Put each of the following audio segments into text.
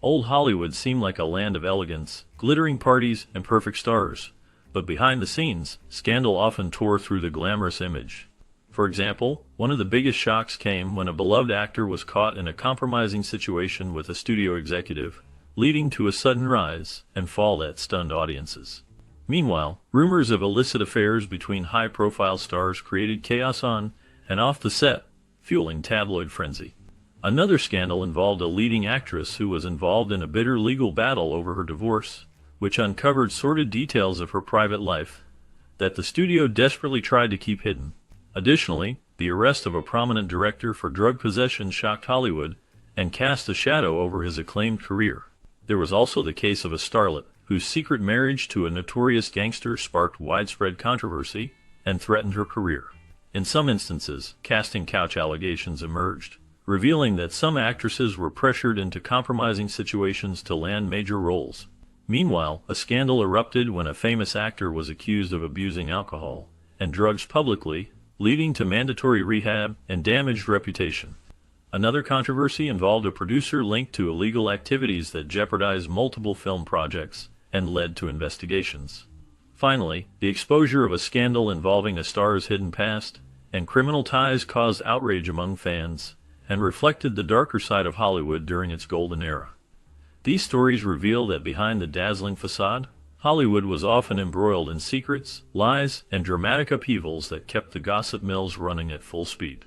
Old Hollywood seemed like a land of elegance, glittering parties, and perfect stars. But behind the scenes, scandal often tore through the glamorous image. For example, one of the biggest shocks came when a beloved actor was caught in a compromising situation with a studio executive, leading to a sudden rise and fall that stunned audiences. Meanwhile, rumors of illicit affairs between high-profile stars created chaos on and off the set, fueling tabloid frenzy. Another scandal involved a leading actress who was involved in a bitter legal battle over her divorce, which uncovered sordid details of her private life that the studio desperately tried to keep hidden. Additionally, the arrest of a prominent director for drug possession shocked Hollywood and cast a shadow over his acclaimed career. There was also the case of a starlet whose secret marriage to a notorious gangster sparked widespread controversy and threatened her career. In some instances, casting couch allegations emerged, revealing that some actresses were pressured into compromising situations to land major roles. Meanwhile, a scandal erupted when a famous actor was accused of abusing alcohol and drugs publicly, leading to mandatory rehab and damaged reputation. Another controversy involved a producer linked to illegal activities that jeopardized multiple film projects and led to investigations. Finally, the exposure of a scandal involving a star's hidden past and criminal ties caused outrage among fans and reflected the darker side of Hollywood during its golden era. These stories reveal that behind the dazzling facade, Hollywood was often embroiled in secrets, lies, and dramatic upheavals that kept the gossip mills running at full speed.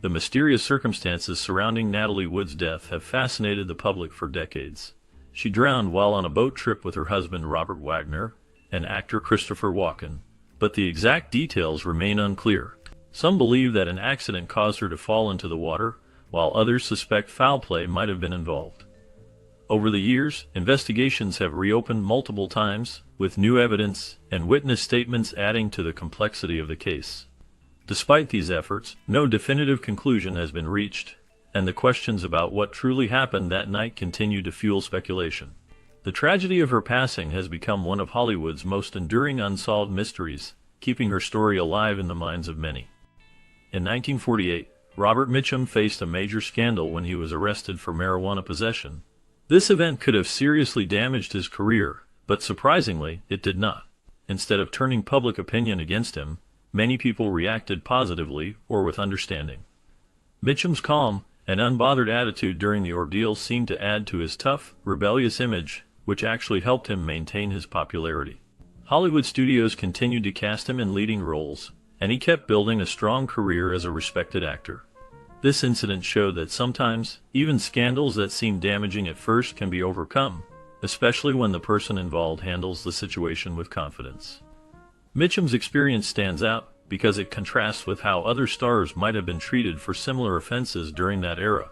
The mysterious circumstances surrounding Natalie Wood's death have fascinated the public for decades. She drowned while on a boat trip with her husband Robert Wagner and actor Christopher Walken, but the exact details remain unclear. Some believe that an accident caused her to fall into the water, while others suspect foul play might have been involved. Over the years, investigations have reopened multiple times, with new evidence and witness statements adding to the complexity of the case. Despite these efforts, no definitive conclusion has been reached, and the questions about what truly happened that night continue to fuel speculation. The tragedy of her passing has become one of Hollywood's most enduring unsolved mysteries, keeping her story alive in the minds of many. In 1948, Robert Mitchum faced a major scandal when he was arrested for marijuana possession. This event could have seriously damaged his career, but surprisingly, it did not. Instead of turning public opinion against him, many people reacted positively or with understanding. Mitchum's calm and unbothered attitude during the ordeal seemed to add to his tough, rebellious image, which actually helped him maintain his popularity. Hollywood studios continued to cast him in leading roles, and he kept building a strong career as a respected actor. This incident showed that sometimes, even scandals that seem damaging at first can be overcome, especially when the person involved handles the situation with confidence. Mitchum's experience stands out because it contrasts with how other stars might have been treated for similar offenses during that era.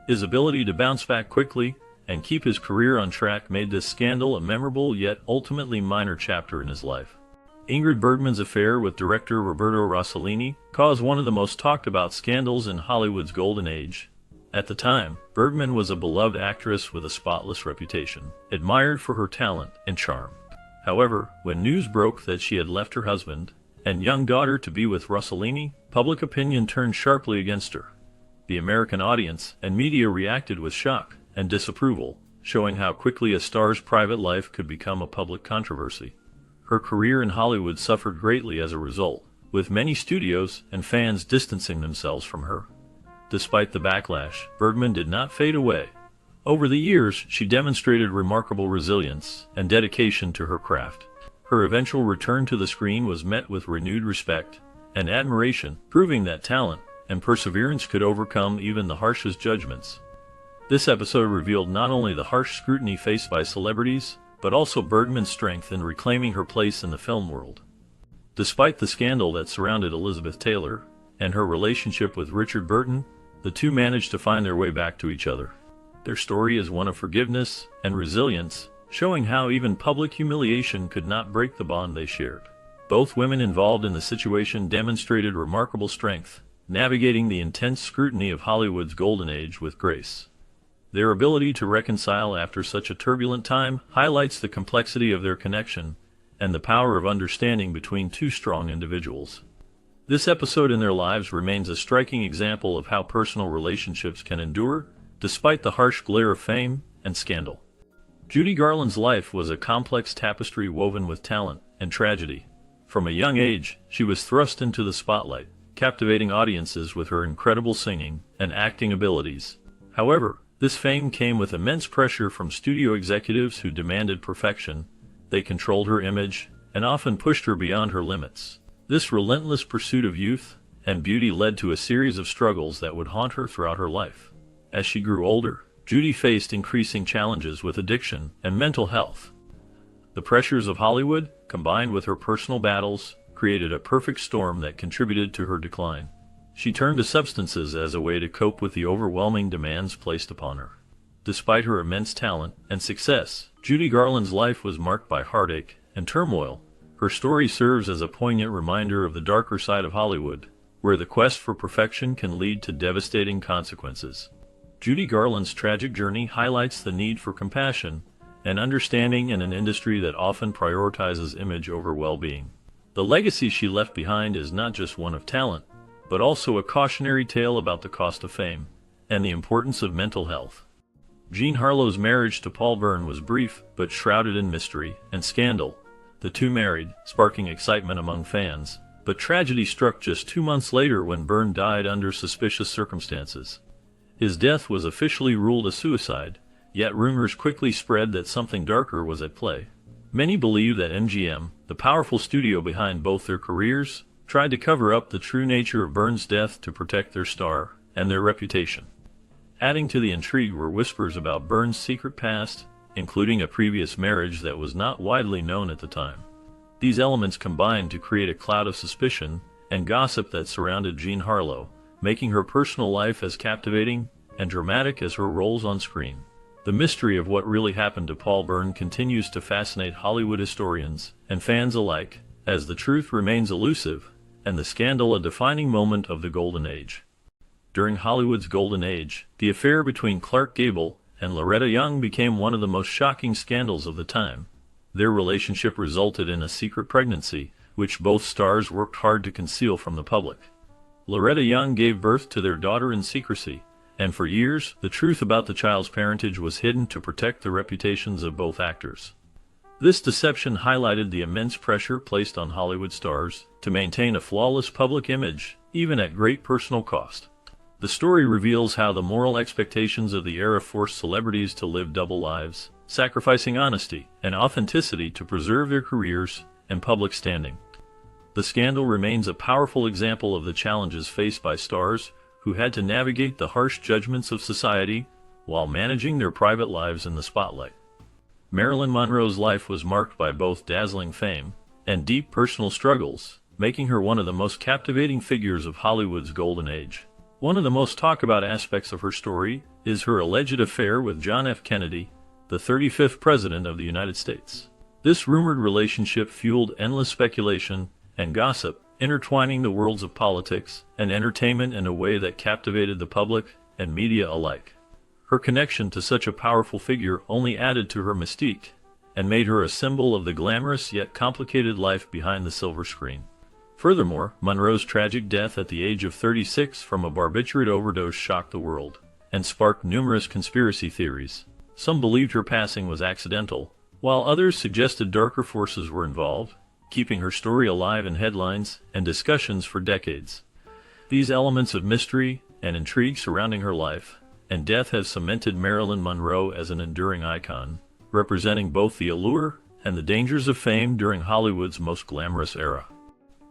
His ability to bounce back quickly and keep his career on track made this scandal a memorable yet ultimately minor chapter in his life. Ingrid Bergman's affair with director Roberto Rossellini caused one of the most talked about scandals in Hollywood's golden age. At the time, Bergman was a beloved actress with a spotless reputation, admired for her talent and charm. However, when news broke that she had left her husband and young daughter to be with Rossellini, public opinion turned sharply against her. The American audience and media reacted with shock and disapproval, showing how quickly a star's private life could become a public controversy. Her career in Hollywood suffered greatly as a result, with many studios and fans distancing themselves from her. Despite the backlash, Bergman did not fade away. Over the years, she demonstrated remarkable resilience and dedication to her craft. Her eventual return to the screen was met with renewed respect and admiration, proving that talent and perseverance could overcome even the harshest judgments. This episode revealed not only the harsh scrutiny faced by celebrities, but also Bergman's strength in reclaiming her place in the film world. Despite the scandal that surrounded Elizabeth Taylor and her relationship with Richard Burton, the two managed to find their way back to each other. Their story is one of forgiveness and resilience, showing how even public humiliation could not break the bond they shared. Both women involved in the situation demonstrated remarkable strength, navigating the intense scrutiny of Hollywood's golden age with grace. Their ability to reconcile after such a turbulent time highlights the complexity of their connection and the power of understanding between two strong individuals. This episode in their lives remains a striking example of how personal relationships can endure, despite the harsh glare of fame and scandal. Judy Garland's life was a complex tapestry woven with talent and tragedy. From a young age, she was thrust into the spotlight, captivating audiences with her incredible singing and acting abilities. However, this fame came with immense pressure from studio executives who demanded perfection. They controlled her image and often pushed her beyond her limits. This relentless pursuit of youth and beauty led to a series of struggles that would haunt her throughout her life. As she grew older, Judy faced increasing challenges with addiction and mental health. The pressures of Hollywood, combined with her personal battles, created a perfect storm that contributed to her decline. She turned to substances as a way to cope with the overwhelming demands placed upon her. Despite her immense talent and success, Judy Garland's life was marked by heartache and turmoil. Her story serves as a poignant reminder of the darker side of Hollywood, where the quest for perfection can lead to devastating consequences. Judy Garland's tragic journey highlights the need for compassion and understanding in an industry that often prioritizes image over well-being. The legacy she left behind is not just one of talent, but also a cautionary tale about the cost of fame and the importance of mental health. Jean Harlow's marriage to Paul Byrne was brief but shrouded in mystery and scandal. The two married, sparking excitement among fans, but tragedy struck just 2 months later when Byrne died under suspicious circumstances. His death was officially ruled a suicide, yet rumors quickly spread that something darker was at play. Many believe that MGM, the powerful studio behind both their careers, tried to cover up the true nature of Byrne's death to protect their star and their reputation. Adding to the intrigue were whispers about Byrne's secret past, including a previous marriage that was not widely known at the time. These elements combined to create a cloud of suspicion and gossip that surrounded Jean Harlow, making her personal life as captivating and dramatic as her roles on screen. The mystery of what really happened to Paul Byrne continues to fascinate Hollywood historians and fans alike, as the truth remains elusive and the scandal a defining moment of the Golden Age. During Hollywood's Golden Age, the affair between Clark Gable and Loretta Young became one of the most shocking scandals of the time. Their relationship resulted in a secret pregnancy, which both stars worked hard to conceal from the public. Loretta Young gave birth to their daughter in secrecy, and for years, the truth about the child's parentage was hidden to protect the reputations of both actors. This deception highlighted the immense pressure placed on Hollywood stars to maintain a flawless public image, even at great personal cost. The story reveals how the moral expectations of the era forced celebrities to live double lives, sacrificing honesty and authenticity to preserve their careers and public standing. The scandal remains a powerful example of the challenges faced by stars who had to navigate the harsh judgments of society while managing their private lives in the spotlight. Marilyn Monroe's life was marked by both dazzling fame and deep personal struggles, making her one of the most captivating figures of Hollywood's golden age. One of the most talked about aspects of her story is her alleged affair with John F. Kennedy, the 35th President of the United States. This rumored relationship fueled endless speculation and gossip, intertwining the worlds of politics and entertainment in a way that captivated the public and media alike. Her connection to such a powerful figure only added to her mystique and made her a symbol of the glamorous yet complicated life behind the silver screen. Furthermore, Monroe's tragic death at the age of 36 from a barbiturate overdose shocked the world and sparked numerous conspiracy theories. Some believed her passing was accidental, while others suggested darker forces were involved, keeping her story alive in headlines and discussions for decades. These elements of mystery and intrigue surrounding her life and death have cemented Marilyn Monroe as an enduring icon, representing both the allure and the dangers of fame during Hollywood's most glamorous era.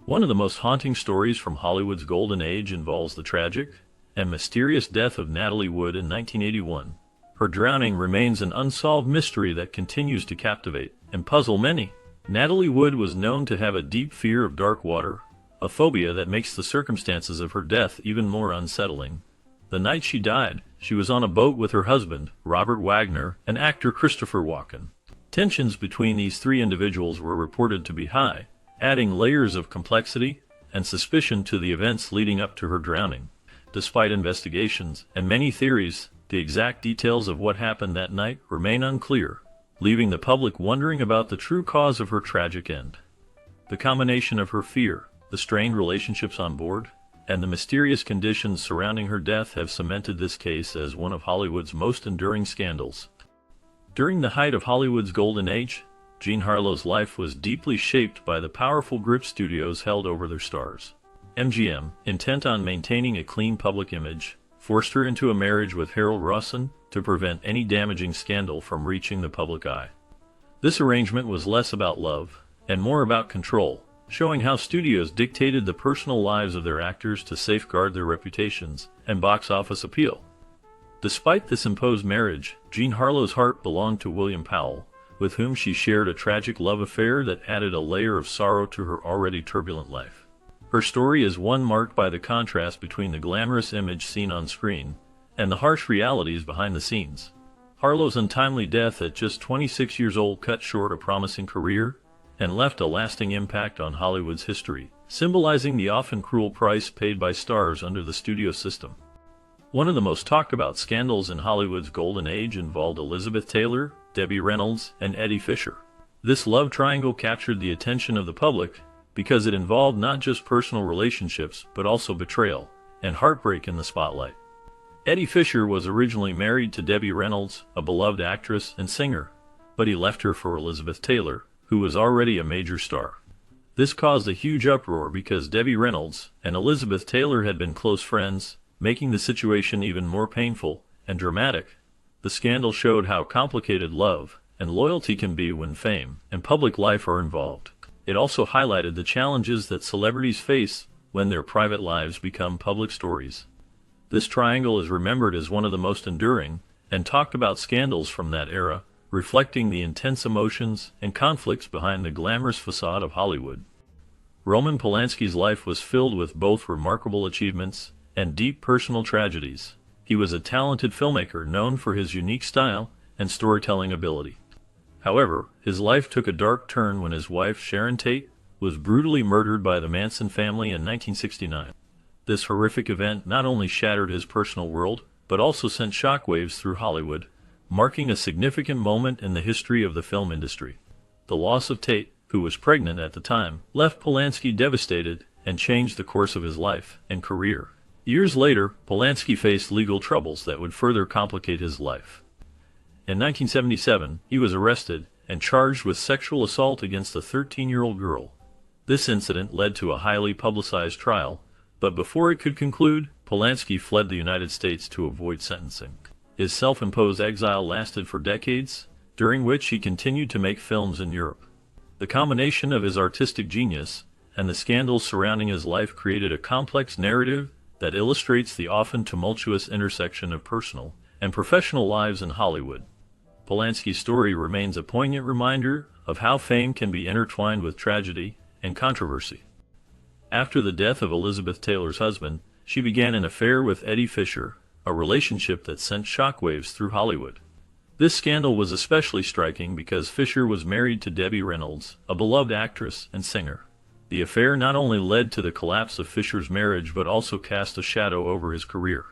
One of the most haunting stories from Hollywood's golden age involves the tragic and mysterious death of Natalie Wood in 1981. Her drowning remains an unsolved mystery that continues to captivate and puzzle many. Natalie Wood was known to have a deep fear of dark water, a phobia that makes the circumstances of her death even more unsettling. The night she died, she was on a boat with her husband, Robert Wagner, and actor Christopher Walken. Tensions between these three individuals were reported to be high, adding layers of complexity and suspicion to the events leading up to her drowning. Despite investigations and many theories, the exact details of what happened that night remain unclear, leaving the public wondering about the true cause of her tragic end. The combination of her fear, the strained relationships on board, and the mysterious conditions surrounding her death have cemented this case as one of Hollywood's most enduring scandals. During the height of Hollywood's golden age, Jean Harlow's life was deeply shaped by the powerful grip studios held over their stars. MGM, intent on maintaining a clean public image, forced her into a marriage with Harold Rawson to prevent any damaging scandal from reaching the public eye. This arrangement was less about love and more about control, showing how studios dictated the personal lives of their actors to safeguard their reputations and box office appeal. Despite this imposed marriage, Jean Harlow's heart belonged to William Powell, with whom she shared a tragic love affair that added a layer of sorrow to her already turbulent life. Her story is one marked by the contrast between the glamorous image seen on screen and the harsh realities behind the scenes. Harlow's untimely death at just 26 years old cut short a promising career and left a lasting impact on Hollywood's history, symbolizing the often cruel price paid by stars under the studio system. One of the most talked about scandals in Hollywood's golden age involved Elizabeth Taylor, Debbie Reynolds, and Eddie Fisher. This love triangle captured the attention of the public because it involved not just personal relationships but also betrayal and heartbreak in the spotlight. Eddie Fisher was originally married to Debbie Reynolds, a beloved actress and singer, but he left her for Elizabeth Taylor, who was already a major star. This caused a huge uproar because Debbie Reynolds and Elizabeth Taylor had been close friends, making the situation even more painful and dramatic. The scandal showed how complicated love and loyalty can be when fame and public life are involved. It also highlighted the challenges that celebrities face when their private lives become public stories. This triangle is remembered as one of the most enduring and talked about scandals from that era, reflecting the intense emotions and conflicts behind the glamorous facade of Hollywood. Roman Polanski's life was filled with both remarkable achievements and deep personal tragedies. He was a talented filmmaker known for his unique style and storytelling ability. However, his life took a dark turn when his wife, Sharon Tate, was brutally murdered by the Manson family in 1969. This horrific event not only shattered his personal world, but also sent shockwaves through Hollywood, marking a significant moment in the history of the film industry. The loss of Tate, who was pregnant at the time, left Polanski devastated and changed the course of his life and career. Years later, Polanski faced legal troubles that would further complicate his life. In 1977, he was arrested and charged with sexual assault against a 13-year-old girl. This incident led to a highly publicized trial, but before it could conclude, Polanski fled the United States to avoid sentencing. His self-imposed exile lasted for decades, during which he continued to make films in Europe. The combination of his artistic genius and the scandals surrounding his life created a complex narrative that illustrates the often tumultuous intersection of personal and professional lives in Hollywood. Polanski's story remains a poignant reminder of how fame can be intertwined with tragedy and controversy. After the death of Elizabeth Taylor's husband, she began an affair with Eddie Fisher, a relationship that sent shockwaves through Hollywood. This scandal was especially striking because Fisher was married to Debbie Reynolds, a beloved actress and singer. The affair not only led to the collapse of Fisher's marriage but also cast a shadow over his career.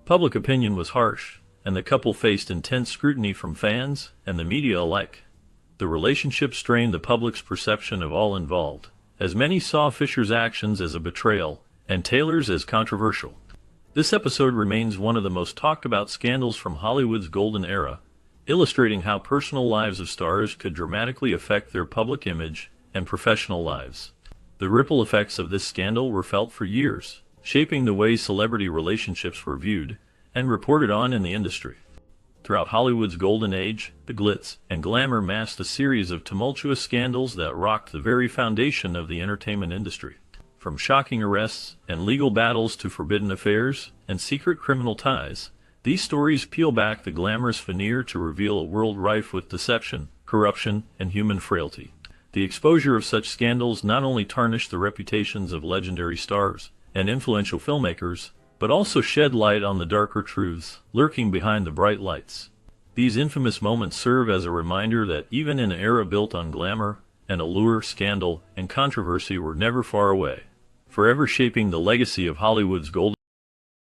Public opinion was harsh, and the couple faced intense scrutiny from fans and the media alike. The relationship strained the public's perception of all involved, as many saw Fisher's actions as a betrayal and Taylor's as controversial. This episode remains one of the most talked about scandals from Hollywood's golden era, illustrating how personal lives of stars could dramatically affect their public image and professional lives. The ripple effects of this scandal were felt for years, shaping the way celebrity relationships were viewed and reported on in the industry. Throughout Hollywood's golden age, the glitz and glamour masked a series of tumultuous scandals that rocked the very foundation of the entertainment industry. From shocking arrests and legal battles to forbidden affairs and secret criminal ties, these stories peel back the glamorous veneer to reveal a world rife with deception, corruption, and human frailty. The exposure of such scandals not only tarnished the reputations of legendary stars and influential filmmakers, but also shed light on the darker truths lurking behind the bright lights. These infamous moments serve as a reminder that even in an era built on glamour and allure, scandal and controversy were never far away, forever shaping the legacy of Hollywood's golden